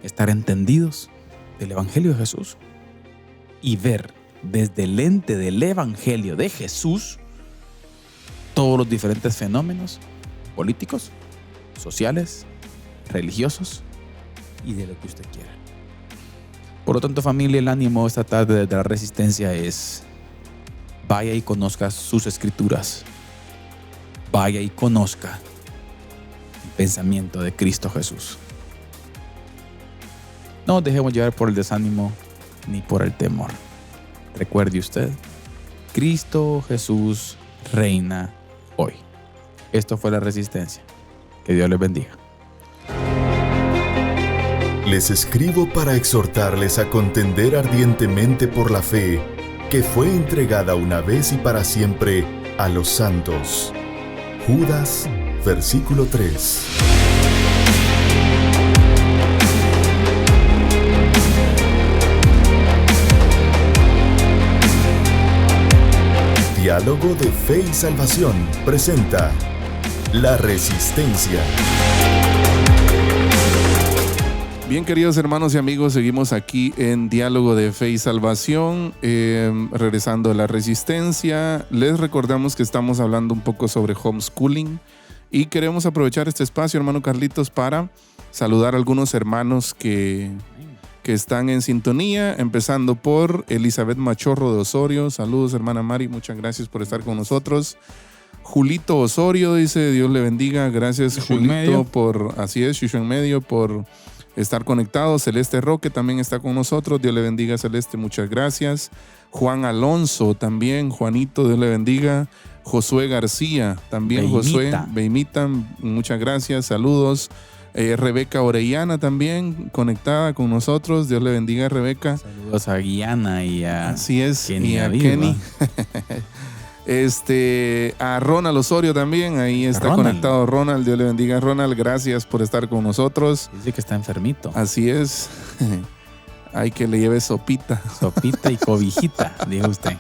estar entendidos del Evangelio de Jesús y ver desde el lente del Evangelio de Jesús todos los diferentes fenómenos políticos, sociales, religiosos y de lo que usted quiera. Por lo tanto, familia, el ánimo esta tarde de la resistencia es: vaya y conozca sus escrituras. Vaya y conozca el pensamiento de Cristo Jesús. No nos dejemos llevar por el desánimo ni por el temor. Recuerde usted Cristo Jesús reina hoy. Esto fue La Resistencia. Que Dios les bendiga. Les escribo para exhortarles a contender ardientemente por la fe que fue entregada una vez y para siempre a los santos. Judas, versículo 3. Diálogo de Fe y Salvación presenta La Resistencia. Bien, queridos hermanos y amigos, seguimos aquí en Diálogo de Fe y Salvación, regresando a La Resistencia. Les recordamos que estamos hablando un poco sobre homeschooling y queremos aprovechar este espacio, hermano Carlitos, para saludar a algunos hermanos que están en sintonía, empezando por Elizabeth Machorro de Osorio. Saludos, hermana Mari, muchas gracias por estar con nosotros. Julito Osorio dice, Dios le bendiga. Gracias, Julito, por, así es, Chucho en medio, por estar conectado. Celeste Roque también está con nosotros. Dios le bendiga, Celeste, muchas gracias. Juan Alonso también, Juanito, Dios le bendiga. Josué García también, Beimita. Josué Beimita, muchas gracias, saludos. Rebeca Orellana también conectada con nosotros. Dios le bendiga, Rebeca. Saludos a Guiana y a Así es, Kenny y a David, Kenny. A Ronald Osorio también, ahí está Ronald. conectado Ronald. Dios le bendiga, Ronald. Gracias por estar con nosotros. Dice que está enfermito. Así es. Hay que le lleve sopita. Sopita y cobijita, dijo usted.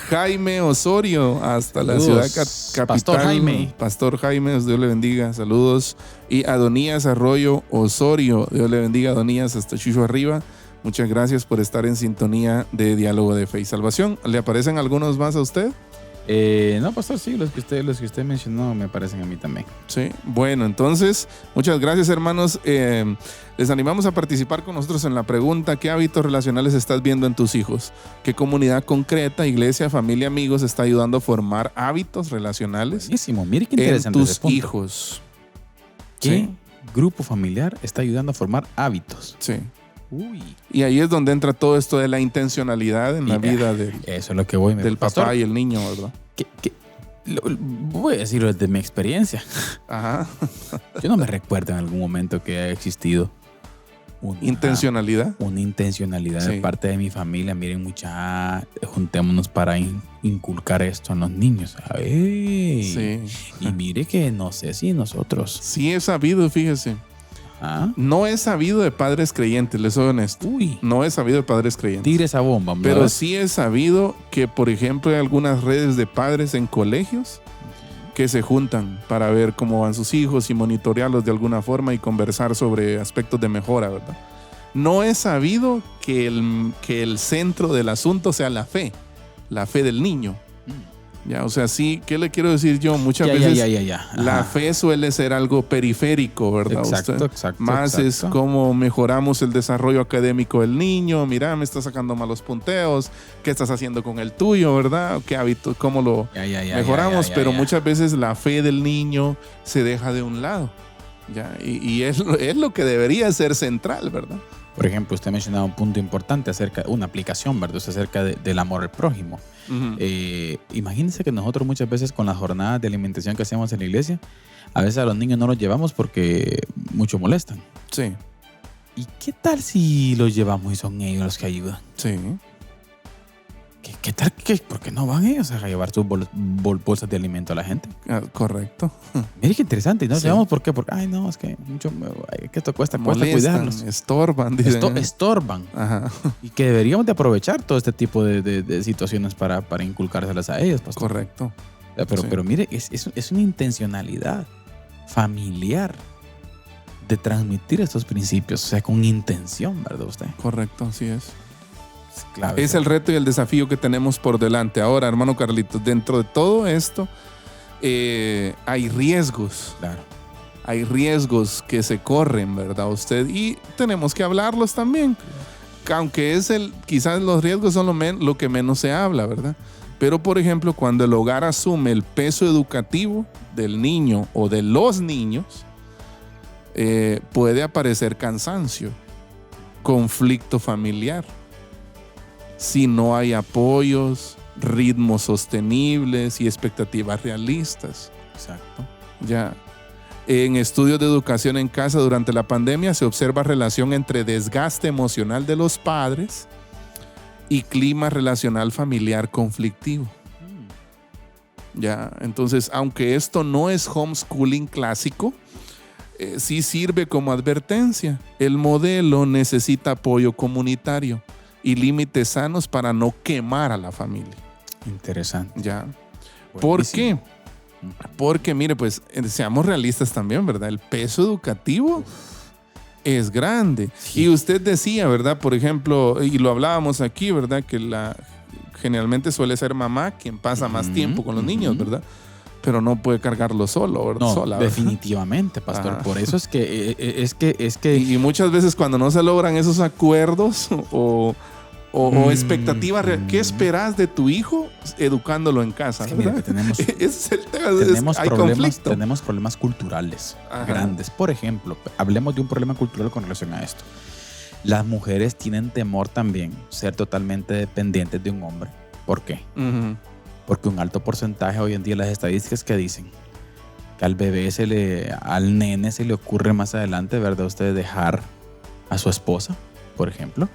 Jaime Osorio, hasta la Saludos, ciudad capital. Pastor Jaime. Pastor Jaime, Dios le bendiga, saludos. Y Adonías Arroyo Osorio, Dios le bendiga, Adonías, hasta Chucho arriba. Muchas gracias por estar en sintonía de Diálogo de Fe y Salvación. ¿Le aparecen algunos más a usted? No, pastor, sí, los que usted mencionó me parecen a mí también. Sí, bueno, entonces, muchas gracias, hermanos. Les animamos a participar con nosotros en la pregunta: ¿qué hábitos relacionales estás viendo en tus hijos? ¿Qué comunidad concreta, iglesia, familia, amigos está ayudando a formar hábitos relacionales Buenísimo, mire qué en interesante ese tus punto. hijos? ¿Qué Sí, grupo familiar está ayudando a formar hábitos? sí. Uy, Y ahí es donde entra todo esto de la intencionalidad en la Mira, vida eso es lo que voy. del Pastor, papá y el niño, ¿verdad? voy a decirlo desde mi experiencia. Ajá. Yo no me recuerdo en algún momento que haya existido Intencionalidad. una intencionalidad de Sí. parte de mi familia. Miren, juntémonos para inculcar esto en los niños. ¡Ay! Sí. Y mire que no sé si nosotros. Sí he sabido, fíjese. ¿Ah? No he sabido de padres creyentes, les soy honesto. Uy, No he sabido de padres creyentes. tire esa bomba, hombre. Pero sí he sabido que, por ejemplo, hay algunas redes de padres en colegios que se juntan para ver cómo van sus hijos y monitorearlos de alguna forma y conversar sobre aspectos de mejora, ¿verdad? No he sabido que el centro del asunto sea la fe del niño. Ya, o sea, sí, ¿qué le quiero decir yo? Muchas veces Ya. la Ajá. fe suele ser algo periférico, ¿verdad? Exacto. Más es cómo mejoramos el desarrollo académico del niño. Mira, me está sacando malos punteos. ¿Qué estás haciendo con el tuyo, verdad? ¿Qué hábito? ¿Cómo lo mejoramos? Pero muchas veces la fe del niño se deja de un lado. ¿Ya? Y es lo que debería ser central, ¿verdad? Por ejemplo, usted mencionaba un punto importante acerca de una aplicación, ¿verdad? Acerca del amor al prójimo. Ujú. Imagínense que nosotros muchas veces con las jornadas de alimentación que hacemos en la iglesia, a veces a los niños no los llevamos porque mucho molestan. Sí, ¿Y qué tal si los llevamos y son ellos los que ayudan? sí. ¿Qué tal? ¿Por qué no van ellos a llevar sus bolsas de alimento a la gente? Ah, correcto. Mire qué interesante. ¿Y no los Sí. llevamos por qué? Porque, ay, no, es que que esto cuesta Molestan, cuidarlos. estorban, dicen. Estorban. Ajá, Y que deberíamos de aprovechar todo este tipo de situaciones para inculcárselas a ellos, pastor. correcto. Sí. Pero mire, es una intencionalidad familiar de transmitir estos principios, o sea, con intención, ¿verdad usted? Correcto, así es. Es clave. Es el reto y el desafío que tenemos por delante. Ahora, hermano Carlitos, dentro de todo esto hay riesgos. Claro. Hay riesgos que se corren, ¿verdad usted? Y tenemos que hablarlos también. Aunque quizás los riesgos son lo que menos se habla, ¿verdad? Pero, por ejemplo, cuando el hogar asume el peso educativo del niño o de los niños, puede aparecer cansancio, conflicto familiar. Si no hay apoyos, ritmos sostenibles y expectativas realistas. Exacto. Ya. En estudios de educación en casa durante la pandemia se observa relación entre desgaste emocional de los padres y clima relacional familiar conflictivo. Ya, entonces, aunque esto no es homeschooling clásico, sí sirve como advertencia. El modelo necesita apoyo comunitario y límites sanos para no quemar a la familia. Interesante. Ya. ¿Por Buenísimo. qué? Porque, mire, pues, seamos realistas también, ¿verdad? El peso educativo es grande. Sí. Y usted decía, ¿verdad? Por ejemplo, y lo hablábamos aquí, ¿verdad? Que generalmente suele ser mamá quien pasa más tiempo con los niños, ¿verdad? Pero no puede cargarlo solo, ¿verdad? No, sola, ¿verdad? definitivamente, pastor. Ajá. Por eso es que Y muchas veces cuando no se logran esos acuerdos o expectativas reales, ¿qué esperas de tu hijo educándolo en casa? es que mira, que tenemos, Ese es el tema. Hay problemas, conflicto. tenemos problemas culturales Ajá. grandes. Por ejemplo, hablemos de un problema cultural con relación a esto. Las mujeres tienen temor también ser totalmente dependientes de un hombre. ¿Por qué? Ujú. Porque un alto porcentaje hoy en día, las estadísticas que dicen que al nene se le ocurre más adelante, ¿verdad? Usted dejar a su esposa, por ejemplo,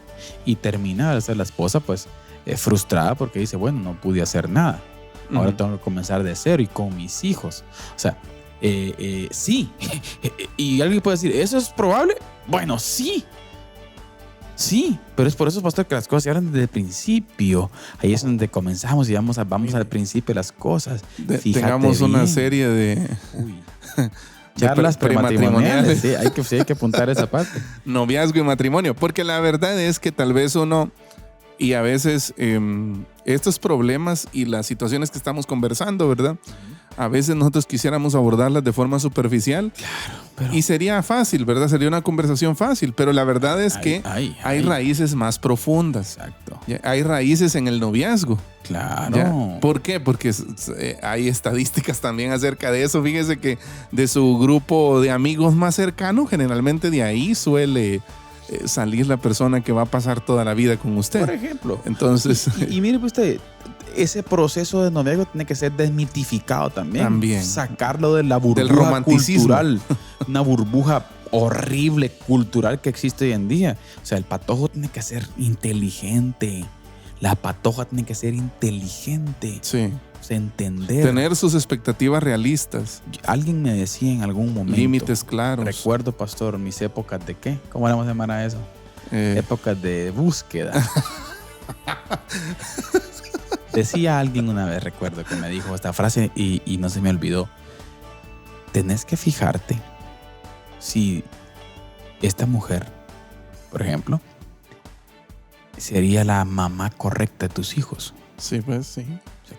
y termina, ¿verdad? La esposa pues frustrada porque dice, bueno, no pude hacer nada. Ahora Ujú. tengo que comenzar de cero y con mis hijos. O sea, sí. Y alguien puede decir, ¿eso es probable? Bueno, sí. Sí, pero es por eso, pastor, que las cosas se hablan desde el principio. Ahí es donde comenzamos y vamos al principio de las cosas. Fíjate Tengamos una bien. serie de Uy. Charlas prematrimoniales. Sí, hay que apuntar esa parte. noviazgo y matrimonio. Porque la verdad es que tal vez uno, y a veces estos problemas y las situaciones que estamos conversando, ¿verdad? A veces nosotros quisiéramos abordarlas de forma superficial. Pero Y sería fácil, ¿verdad? Sería una conversación fácil. Pero la verdad es que hay raíces más profundas. Exacto. Ya, hay raíces en el noviazgo. Claro. ¿Ya? ¿Por qué? Porque hay estadísticas también acerca de eso. Fíjese que de su grupo de amigos más cercano, generalmente de ahí suele salir la persona que va a pasar toda la vida con usted. Por ejemplo. Entonces, Y mire pues, usted, ese proceso de noviazgo tiene que ser desmitificado también. También. Sacarlo de la burbuja Del romanticismo. cultural. Una burbuja horrible cultural que existe hoy en día. O sea, el patojo tiene que ser inteligente. La patoja tiene que ser inteligente. sí, O sea, entender. tener sus expectativas realistas, Alguien me decía en algún momento. límites claros. Recuerdo, pastor, mis épocas de ¿qué? ¿Cómo le vamos a llamar a eso? Eh, Épocas de búsqueda. Decía alguien una vez, recuerdo, que me dijo esta frase y no se me olvidó. Tenés que fijarte si esta mujer, por ejemplo, sería la mamá correcta de tus hijos. sí, pues sí. O sea,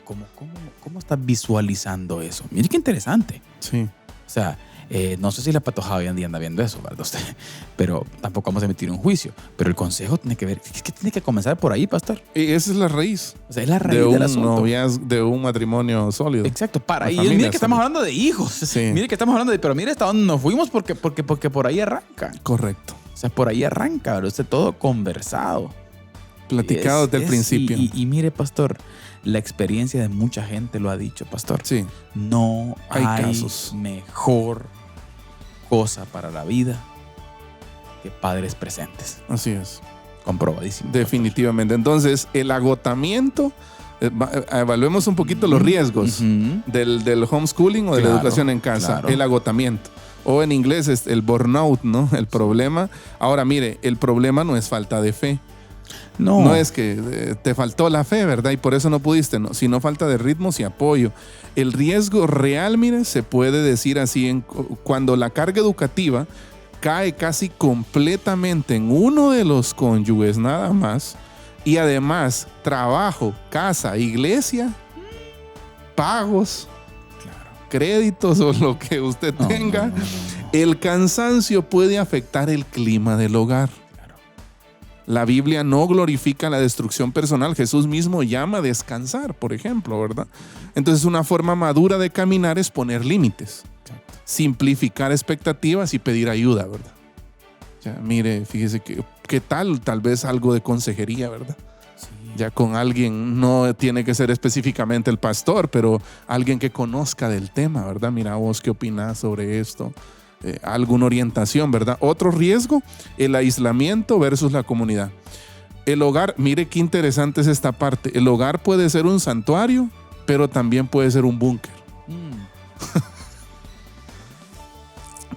¿cómo estás visualizando eso? Mire qué interesante. Sí. O sea, no sé si la patojada hoy en día anda viendo eso, ¿verdad? Usted? Pero tampoco vamos a emitir un juicio. Pero el consejo tiene que ver, es que tiene que comenzar por ahí, pastor. Y esa es la raíz O sea, es la raíz de del un asunto. noviazgo, de un matrimonio sólido. Exacto, para. La Y familia mire que estamos sólida. hablando de hijos. Sí. Mire que estamos hablando de, pero mire hasta dónde nos fuimos porque por ahí arranca. Correcto. O sea, por ahí arranca, ¿verdad? Usted todo conversado. Platicado desde el principio. Y mire, pastor, la experiencia de mucha gente lo ha dicho, pastor. Sí. No Hay hay casos. mejor cosa para la vida que padres presentes. Así es. Comprobadísimo. Definitivamente. Entonces, el agotamiento, evaluemos un poquito los riesgos Ujú. del homeschooling o de la Claro, educación en casa. claro. El agotamiento. O en inglés es el burnout, ¿no? El problema. Ahora, mire, el problema no es falta de fe. No es que te faltó la fe, ¿verdad? Y por eso no pudiste, no, sino falta de ritmos y apoyo. El riesgo real, mire, se puede decir así, cuando la carga educativa cae casi completamente en uno de los cónyuges nada más, y además trabajo, casa, iglesia, pagos, Claro. créditos o lo que usted No, tenga, no. el cansancio puede afectar el clima del hogar. Claro. La Biblia no glorifica la destrucción personal. Jesús mismo llama a descansar, por ejemplo, ¿verdad? Entonces, una forma madura de caminar es poner límites, Exacto. simplificar expectativas y pedir ayuda, ¿verdad? Ya, mire, fíjese que tal vez algo de consejería, ¿verdad? Sí, Ya con alguien, no tiene que ser específicamente el pastor, pero alguien que conozca del tema, ¿verdad? Mira, vos qué opinás sobre esto. Alguna orientación, ¿verdad? Otro riesgo, el aislamiento versus la comunidad. El hogar, mire qué interesante es esta parte. El hogar puede ser un santuario, pero también puede ser un búnker.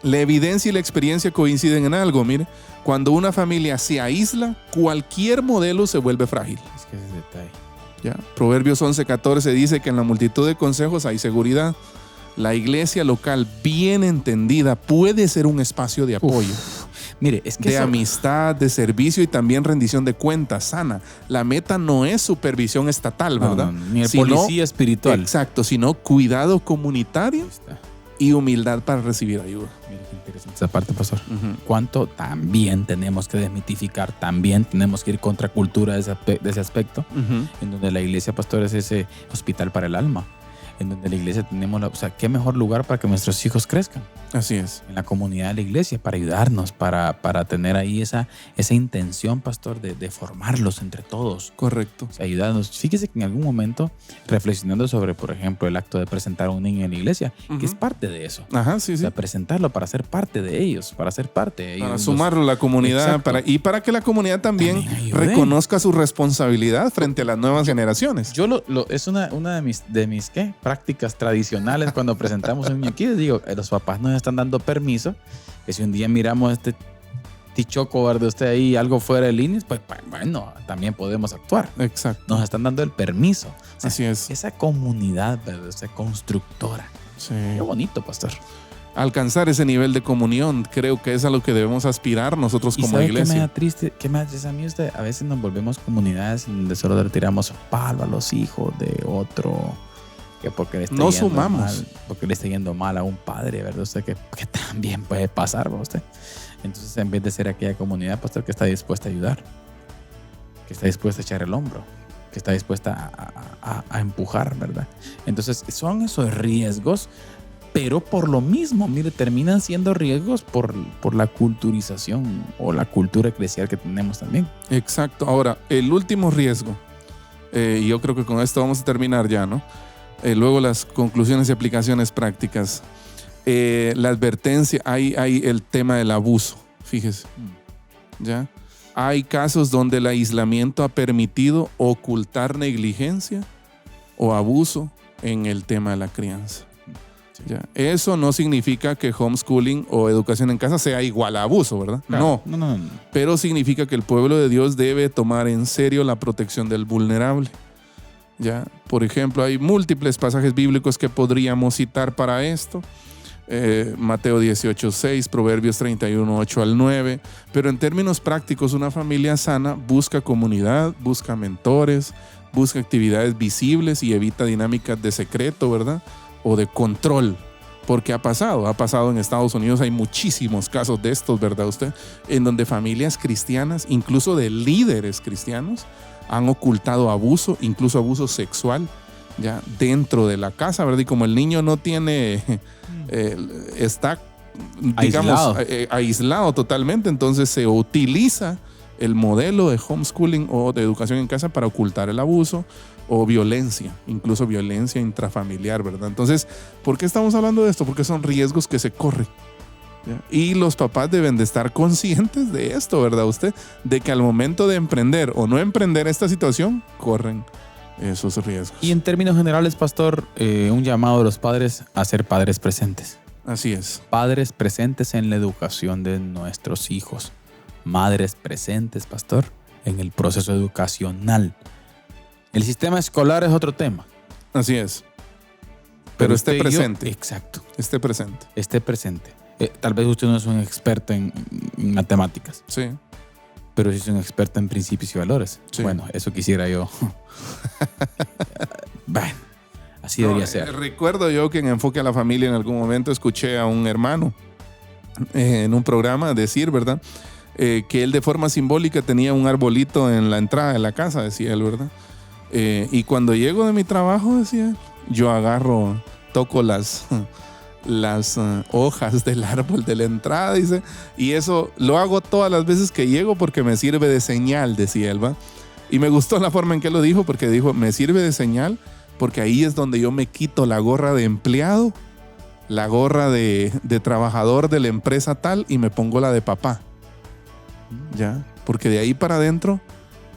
La evidencia y la experiencia coinciden en algo, mire. Cuando una familia se aísla, cualquier modelo se vuelve frágil. Es que ese detalle. ¿Ya? Proverbios 11:14 dice que en la multitud de consejos hay seguridad. La iglesia local bien entendida puede ser un espacio de apoyo. Mire, es que de amistad, de servicio y también rendición de cuentas sana. La meta no es supervisión estatal, ¿verdad? No, ni el policía espiritual. Exacto, sino cuidado comunitario y humildad para recibir ayuda. Mira qué interesante esa parte, pastor. ¿Cuánto también tenemos que desmitificar? También tenemos que ir contra cultura de ese aspecto, en donde la iglesia, pastor, es ese hospital para el alma, en donde la iglesia tenemos, o sea, qué mejor lugar para que nuestros hijos crezcan. Así es. En la comunidad de la iglesia, para ayudarnos, para tener ahí esa intención, pastor, de formarlos entre todos. Correcto. O sea, ayudarnos. Fíjese que en algún momento, reflexionando sobre, por ejemplo, el acto de presentar a un niño en la iglesia, que es parte de eso. Ajá, sí, o sea, presentarlo para ser parte de ellos, para ser parte de ellos. Para sumarlo a la comunidad, para que la comunidad también reconozca su responsabilidad frente a las nuevas generaciones. Yo es una de mis ¿qué? Prácticas tradicionales cuando presentamos a un niño aquí. Digo, los papás nos están dando permiso, que si un día miramos este tichoco de usted ahí, algo fuera de líneas, pues bueno, también podemos actuar. Exacto. Nos están dando el permiso. O sea, así es. Esa comunidad, ¿verdad? Esa constructora. Sí. Qué bonito, pastor. Alcanzar ese nivel de comunión, creo que es a lo que debemos aspirar nosotros como iglesia. ¿Qué me da triste? ¿Qué me da a mí usted? A veces nos volvemos comunidades donde solo le tiramos palo a los hijos de otro. Que porque le está no sumamos mal, porque le está yendo mal a un padre, ¿verdad? Usted que también puede pasar, ¿verdad? Usted. Entonces, en vez de ser aquella comunidad, pastor, que está dispuesta a ayudar, que está dispuesta a echar el hombro, que está dispuesta a empujar, ¿verdad? Entonces, son esos riesgos, pero por lo mismo, mire, terminan siendo riesgos por la culturización o la cultura eclesial que tenemos también. Exacto. Ahora, el último riesgo, yo creo que con esto vamos a terminar ya, ¿no? Luego las conclusiones y aplicaciones prácticas. La advertencia, hay el tema del abuso, fíjese. ¿Ya? Hay casos donde el aislamiento ha permitido ocultar negligencia o abuso en el tema de la crianza. ¿Ya? Eso no significa que homeschooling o educación en casa sea igual a abuso, ¿verdad? Claro. No. Pero significa que el pueblo de Dios debe tomar en serio la protección del vulnerable. ¿Ya? Por ejemplo, hay múltiples pasajes bíblicos que podríamos citar para esto. Mateo 18:6, Proverbios 31:8 al 9. Pero en términos prácticos, una familia sana busca comunidad, busca mentores, busca actividades visibles y evita dinámicas de secreto, ¿verdad? O de control. Porque ha pasado en Estados Unidos, hay muchísimos casos de estos, ¿verdad usted? En donde familias cristianas, incluso de líderes cristianos, han ocultado abuso, incluso abuso sexual, ya dentro de la casa, ¿verdad? Y como el niño no tiene, está, digamos, aislado totalmente, entonces se utiliza el modelo de homeschooling o de educación en casa para ocultar el abuso o violencia, incluso violencia intrafamiliar, ¿verdad? Entonces, ¿por qué estamos hablando de esto? Porque son riesgos que se corren. ¿Ya? Y los papás deben de estar conscientes de esto, ¿verdad? Usted, de que al momento de emprender o no emprender esta situación, corren esos riesgos. Y en términos generales, pastor, un llamado de los padres a ser padres presentes. Así es. Padres presentes en la educación de nuestros hijos. Madres presentes, pastor, en el proceso educacional. El sistema escolar es otro tema. Así es. Pero esté presente. Exacto. Esté presente. Esté presente. Tal vez usted no es un experto en matemáticas. Sí. Pero sí es un experto en principios y valores. Sí. Bueno, eso quisiera yo. Bueno, así debería ser. Recuerdo yo que en Enfoque a la Familia en algún momento escuché a un hermano en un programa decir, ¿verdad? Que él de forma simbólica tenía un arbolito en la entrada de la casa, decía él, ¿verdad? Y cuando llego de mi trabajo, decía él, yo agarro, toco las hojas del árbol de la entrada, dice, y eso lo hago todas las veces que llego porque me sirve de señal, decía él, ¿va? Y me gustó la forma en que lo dijo, porque dijo, me sirve de señal, porque ahí es donde yo me quito la gorra de empleado, la gorra de trabajador de la empresa tal, y me pongo la de papá. ¿Ya? Porque de ahí para adentro,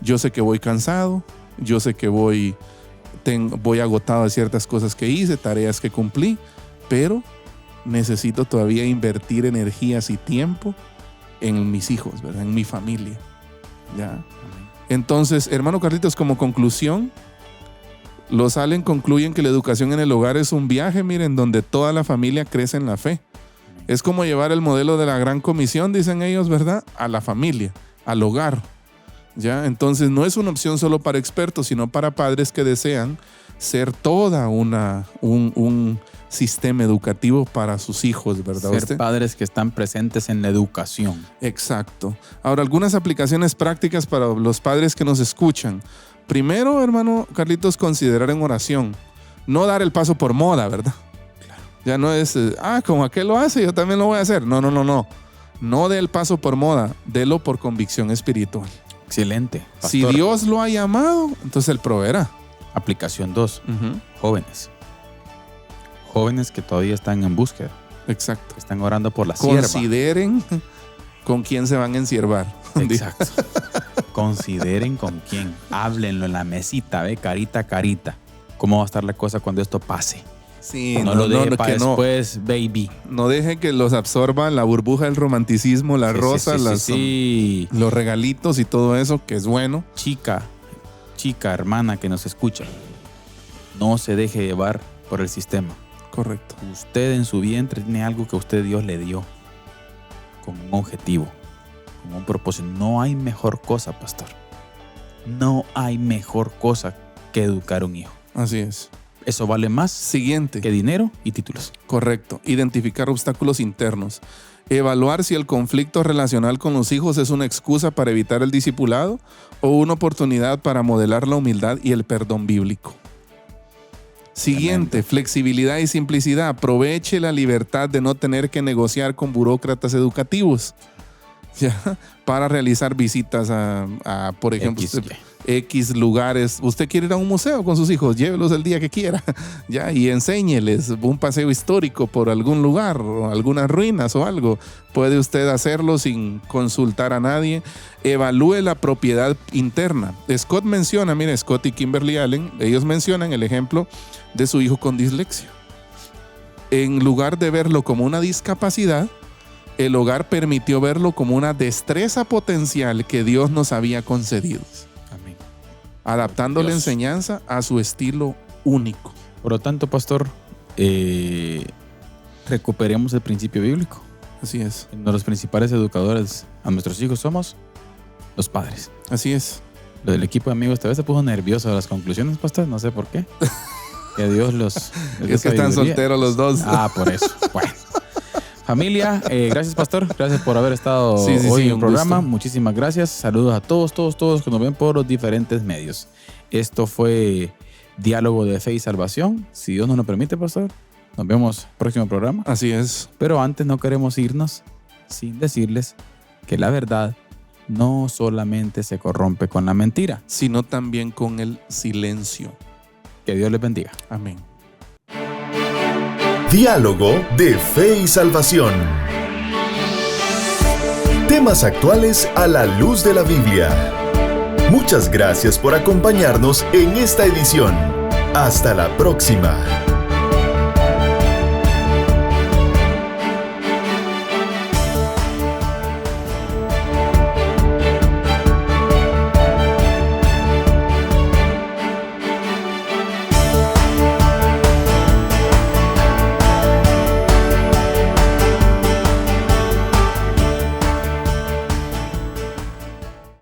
yo sé que voy cansado, yo sé que voy agotado de ciertas cosas que hice, tareas que cumplí, pero necesito todavía invertir energías y tiempo en mis hijos, ¿verdad? En mi familia. ¿Ya? Entonces, hermano Carlitos, como conclusión, los Allen concluyen que la educación en el hogar es un viaje, miren, donde toda la familia crece en la fe. Es como llevar el modelo de la Gran Comisión, dicen ellos, ¿verdad? A la familia, al hogar. ¿Ya? Entonces, no es una opción solo para expertos, sino para padres que desean ser toda un sistema educativo para sus hijos, ¿verdad? Ser padres que están presentes en la educación. Exacto. Ahora, algunas aplicaciones prácticas para los padres que nos escuchan. Primero, hermano Carlitos, considerar en oración. No dar el paso por moda, ¿verdad? Claro. Ya no es, como aquel lo hace, yo también lo voy a hacer. No. No dé el paso por moda, délo por convicción espiritual. Excelente, pastor. Si Dios lo ha llamado, entonces Él proveerá. Aplicación 2. Jóvenes. Jóvenes que todavía están en búsqueda. Exacto. Están orando por la sierva. Consideren con quién se van a ensiervar. Exacto. Consideren con quién. Háblenlo en la mesita, ve, carita a carita. ¿Cómo va a estar la cosa cuando esto pase? Sí, no lo deje para después, baby. No deje que los absorban la burbuja del romanticismo, las rosas, los regalitos y todo eso, que es bueno. Chica, hermana que nos escucha, no se deje llevar por el sistema. Correcto. Usted en su vientre tiene algo que usted Dios le dio, con un objetivo, con un propósito. No hay mejor cosa, pastor. No hay mejor cosa que educar a un hijo. Así es. Eso vale más que dinero y títulos. Correcto. Identificar obstáculos internos. Evaluar si el conflicto relacional con los hijos es una excusa para evitar el discipulado o una oportunidad para modelar la humildad y el perdón bíblico. Siguiente, flexibilidad y simplicidad. Aproveche la libertad de no tener que negociar con burócratas educativos, ¿ya? Para realizar visitas a por ejemplo, X lugares. Usted quiere ir a un museo con sus hijos, llévelos el día que quiera, ¿ya? Y enséñeles un paseo histórico por algún lugar o algunas ruinas o algo. Puede usted hacerlo sin consultar a nadie. Evalúe la propiedad interna. Scott y Kimberly Allen, ellos mencionan el ejemplo de su hijo con dislexia. En lugar de verlo como una discapacidad, el hogar permitió verlo como una destreza potencial que Dios nos había concedido. Amén. Adaptando la enseñanza a su estilo único. Por lo tanto, pastor, recuperemos el principio bíblico. Así es. Uno de los principales educadores a nuestros hijos somos los padres. Así es. Lo del equipo de amigos esta vez se puso nervioso a las conclusiones, pastor. No sé por qué. Que Dios los... Es que están solteros los dos. Por eso. Bueno. Familia, gracias, pastor. Gracias por haber estado hoy en el programa. Gusto. Muchísimas gracias. Saludos a todos que nos ven por los diferentes medios. Esto fue Diálogo de Fe y Salvación. Si Dios nos lo permite, pastor, nos vemos en el próximo programa. Así es. Pero antes no queremos irnos sin decirles que la verdad no solamente se corrompe con la mentira, sino también con el silencio. Que Dios les bendiga. Amén. Diálogo de Fe y Salvación. Temas actuales a la luz de la Biblia. Muchas gracias por acompañarnos en esta edición. Hasta la próxima.